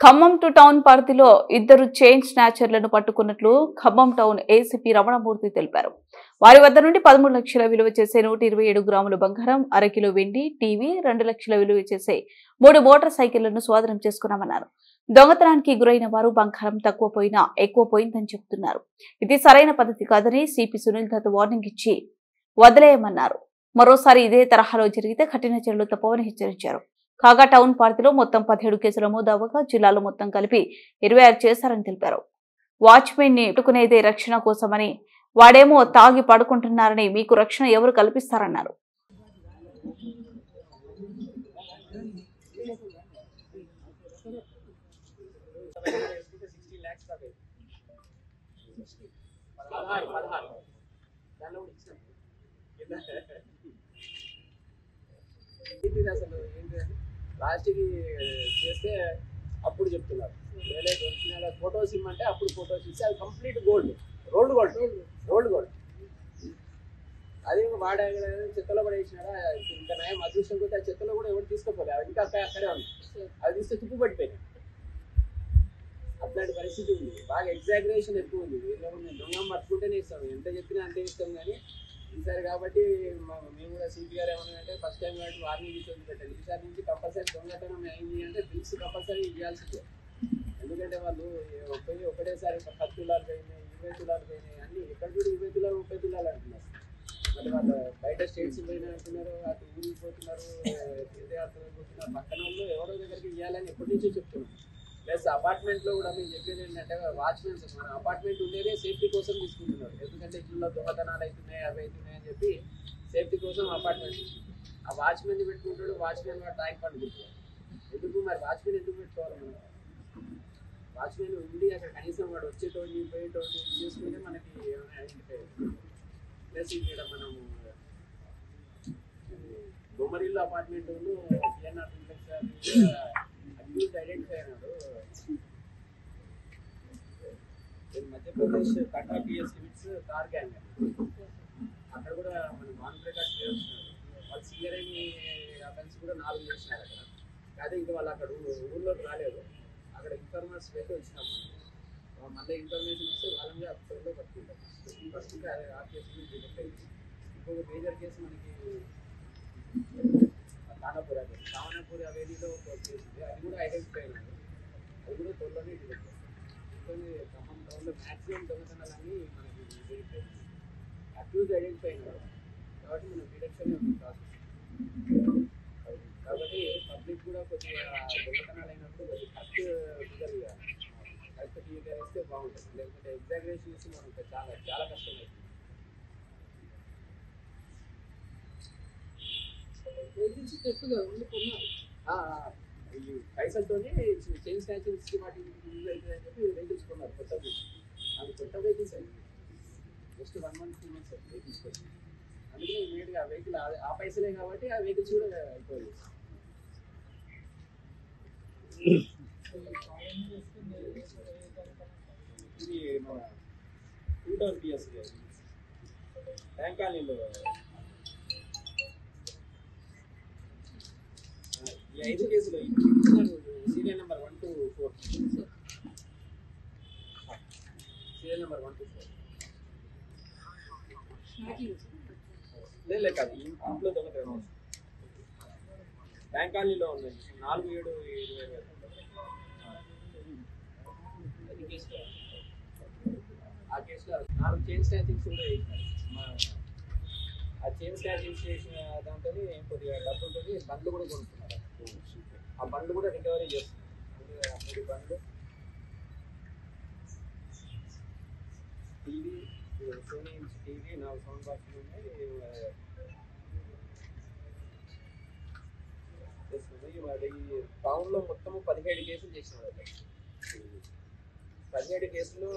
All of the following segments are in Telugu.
ఖమ్మం టు టౌన్ పరిధిలో ఇద్దరు చైన్ స్నాచర్లను పట్టుకున్నట్లు ఖమ్మం టౌన్ ఏసీపీ రమణమూర్తి తెలిపారు. వారి వద్ద నుండి 13 లక్షల విలువ చేసే 127 గ్రాముల బంగారం, అరకిలో వెండి, టీవీ, 2 లక్షల విలువ చేసే 3 మోటార్ సైకిళ్లను స్వాధీనం చేసుకున్నామన్నారు. దొంగతనానికి గురైన వారు బంగారం తక్కువ పోయినా ఎక్కువ పోయిందని చెబుతున్నారు. ఇది సరైన పద్ధతి కాదని సిపి సునీల్ దత్ వార్నింగ్ ఇచ్చి వదిలేయమన్నారు. మరోసారి ఇదే తరహాలో జరిగితే కఠిన చర్యలు తప్పవని హెచ్చరించారు. కాగా టౌన్ పరిధిలో మొత్తం 17 కేసులు నమోదవగా జిల్లాలో మొత్తం కలిపి 26 చేశారని తెలిపారు. వాచ్మెన్ ని పెట్టుకునేదే రక్షణ కోసమని, వాడేమో తాగి పడుకుంటున్నారని మీకు రక్షణ ఎవరు కల్పిస్తారన్నారు. లాస్ట్కి చేస్తే అప్పుడు చెప్తున్నారు వేరే దొరికిన ఫొటోస్ ఇమ్మంటే అప్పుడు ఫొటోస్ ఇస్తే అది కంప్లీట్ గోల్డ్, రోల్డ్ గోల్డ్. అది వాడే చెత్తలో పడేసినారా, ఇంకా నయం అదృష్టం కొద్ది ఆ చెత్తలో కూడా ఎవరు తీసుకోపోలేదు, అది ఇంకా అక్కడే ఉంది. అది తీస్తే తుప్పు పడిపోయినాయి. అట్లాంటి పరిస్థితి ఉంది. బాగా ఎగ్జాగరేషన్ ఎక్కువ ఉంది. మేము దొంగ పట్టుకుంటేనే ఇస్తాం, ఎంత చెప్పినా అంతే ఇస్తాం. కానీ ఈసారి కాబట్టి మేము కూడా సిపి గారు ఏమన్నా అంటే ఫస్ట్ టైం కాబట్టి వార్నింగ్ ఇచ్చి పెట్టాలి. ఈసారి నుంచి కంపల్సరీ దొంగతనం అయింది అంటే బిల్స్ కంపల్సరీ ఇవ్వాల్సిందే. ఎందుకంటే వాళ్ళు ఒకటేసారి 10 తులాలు పోయినాయి, 20 తులాలు పోయినాయి, అన్ని ఎక్కడ కూడా 20 తులాలు 30 తులాలు అంటున్నారు. మళ్ళీ వాళ్ళు బయట స్టేట్స్ పోయినా అంటున్నారు, అటు ఊరికి పోతున్నారు, తీర్థయాత్రలు పోతున్నారు. పక్కన వాళ్ళు ఎవరో దగ్గరికి ఇవ్వాలని ఎప్పటి నుంచో చెప్తున్నారు. ప్లస్ అపార్ట్మెంట్లో కూడా మేము చెప్పేది ఏంటంటే వాచ్మెన్స్ మన అపార్ట్మెంట్ ఉండేదే సేఫ్టీ కోసం తీసుకుంటున్నారు. ఎందుకంటే ఇంట్లో దొంగతనాలు అవుతున్నాయి, అవి అవుతున్నాయి అని చెప్పి సేఫ్టీ కోసం అపార్ట్మెంట్. ఆ వాచ్మెన్ పెట్టుకుంటాడు, వాచ్మెన్ వాడు ట్యాంక్ పడుకుంటాడు. ఎందుకు మరి వాచ్మెన్ ఎందుకు పెట్టుకోవాలి? మనం వాచ్మెన్ ఉండి అక్కడ కనీసం వాడు వచ్చేటోడిని పోయేటోడిని చూసుకుంటే మనకి ఏమైనా ఐడెంటిఫై అవుతుంది. ప్లస్ ఇక్కడ మనము Bommarillu apartment PNR accused identify అయినాడు. మధ్యప్రదేశ్ కటా పిఎస్ లిమిట్స్ కార్ గ్యాంగ్ అక్కడ కూడా మన కాన్ఫ్రెన్స్ చేస్తున్నారు. వాళ్ళు సీఆర్ఐని అఫెన్స్ కూడా 4 చేసినారు అక్కడ. అదే ఇంకా వాళ్ళు అక్కడ ఊళ్ళోకి రాలేదు. అక్కడ ఇన్ఫర్మర్స్ పెట్టి వచ్చినాం. మళ్ళీ ఇన్ఫర్మేషన్ ఇస్తే వాళ్ళని అఫెన్స్లో పట్టుకుంటాం. ఫస్ట్ ఆ కేసు డిటెక్ట్ అయింది. ఇంకొక మేజర్ కేసు మనకి కామనాపూర్ అవేదిలో ఒక కేసు ఉంది. అది కూడా ఐడెంటిఫై అయినాడు. అది కూడా త్వరలోనే డిటెక్ట్ అయింది. ఖమ్మం టౌన్లో మ్యాక్సిమం దొంగతనాలన్నీ మనకి డిటెక్ట్ అయింది. అక్యూజ్ ఐడెంటిఫై అయినాడు కాబట్టి మనం డిటెక్షన్ ఉంది ప్రాసెస్. కాబట్టి పబ్లిక్ కూడా కొద్దిగా దొంగతనాలు అయినప్పుడు కొద్దిగా కరెక్ట్ ఫిగర్ ఇవ్వాలి, కరెక్ట్ ఫిగర్ వేస్తే బాగుంటుంది. లేకపోతే ఎగ్జాగరేషన్ చేసి మనకు చాలా కష్టం అవుతుంది. ఈ పైసలతో చైన్ స్నాచింగ్స్ వాటి యూజ్ అవుతుంది అని చెప్పి వెహికల్స్ కొన్నారు. కొత్త వెహికల్స్ అయింది. జస్ట్ 1 month 2 months వెహికల్స్ వచ్చింది. అందుకని ఇమీడియట్గా ఆ వెహికల్ ఆ పైసలే కాబట్టి ఆ వెహికల్స్ కూడా అయిపోయింది. ఇది మన 2 PS బ్యాంక్ కాలనీలో ఈ 5 కేసులు serial number 1 to 4, serial number 1 to 4 లేదు కాదు. ఇంట్లో దొంగతనం బ్యాంక్ కాలనీలో ఉన్నాయి. 4, 7, 20 ఆ కేసులో 4 చైన్ స్నాచింగ్స్ కూడా వేసినారు. ఆ చైన్ స్నాచింగ్స్ చేసిన దాంతో కొద్దిగా డబ్బులతో బండ్లు కూడా కొనుక్కున్నారు. ఆ బండ్లు కూడా రికవరీ చేస్తున్నారు. 3 బండ్లు, టీవీ, సోనీ టీవీ, 4 సౌండ్ బాక్సులు ఉన్నాయి. టౌన్లో మొత్తం 17 కేసులు చేసినారు. 17 కేసులు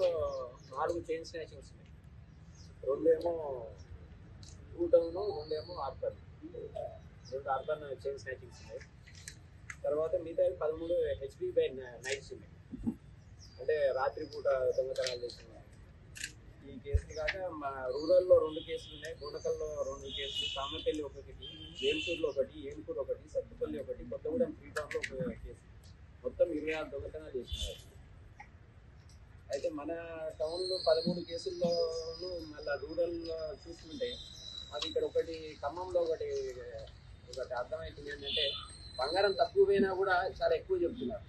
4 చైన్ స్నాచింగ్స్ ఉన్నాయి. 2 ఏమో టూ టౌన్, 2 ఏమో అర్బన్. 2 అర్బన్ చైన్ స్నాచింగ్స్ ఉన్నాయి. తర్వాత మిగతా 13 హెచ్బి బై నైట్స్ ఉన్నాయి. అంటే రాత్రిపూట దొంగతనాలు చేస్తున్నాయి. ఈ కేసులు కాక మా రూరల్లో 2 కేసులు ఉన్నాయి. గుణకల్లో 2 కేసులు, కామపల్లి 1, వేంపూర్లో 1, ఏన్పూర్ 1, సత్తుపల్లి 1, కొత్తగూడెం 3 టౌన్లో 1 కేసు. మొత్తం 26 దొంగతనాలు చేసినారు. అయితే మన టౌన్లో 13 కేసుల్లోనూ మళ్ళీ రూరల్ చూసుకుంటే అది ఇక్కడ ఒకటి ఖమ్మంలో ఒకటి అర్థమవుతుంది ఏంటంటే బంగారం తక్కువ పోయినా కూడా చాలా ఎక్కువ చెప్తున్నారు.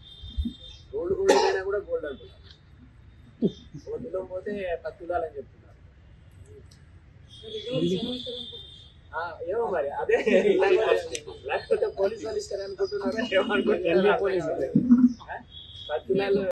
గోల్డ్ పోయినా కూడా గోల్డ్ అంటున్నారు. ఒక తులం పోతే 10 తులాలని చెప్తున్నారు. ఏమో మరి అదే లేకపోతే పోలీసు వాళ్ళు ఇస్తారనుకుంటున్నారా ఏమనుకుంటున్నారు. 10 తులాలు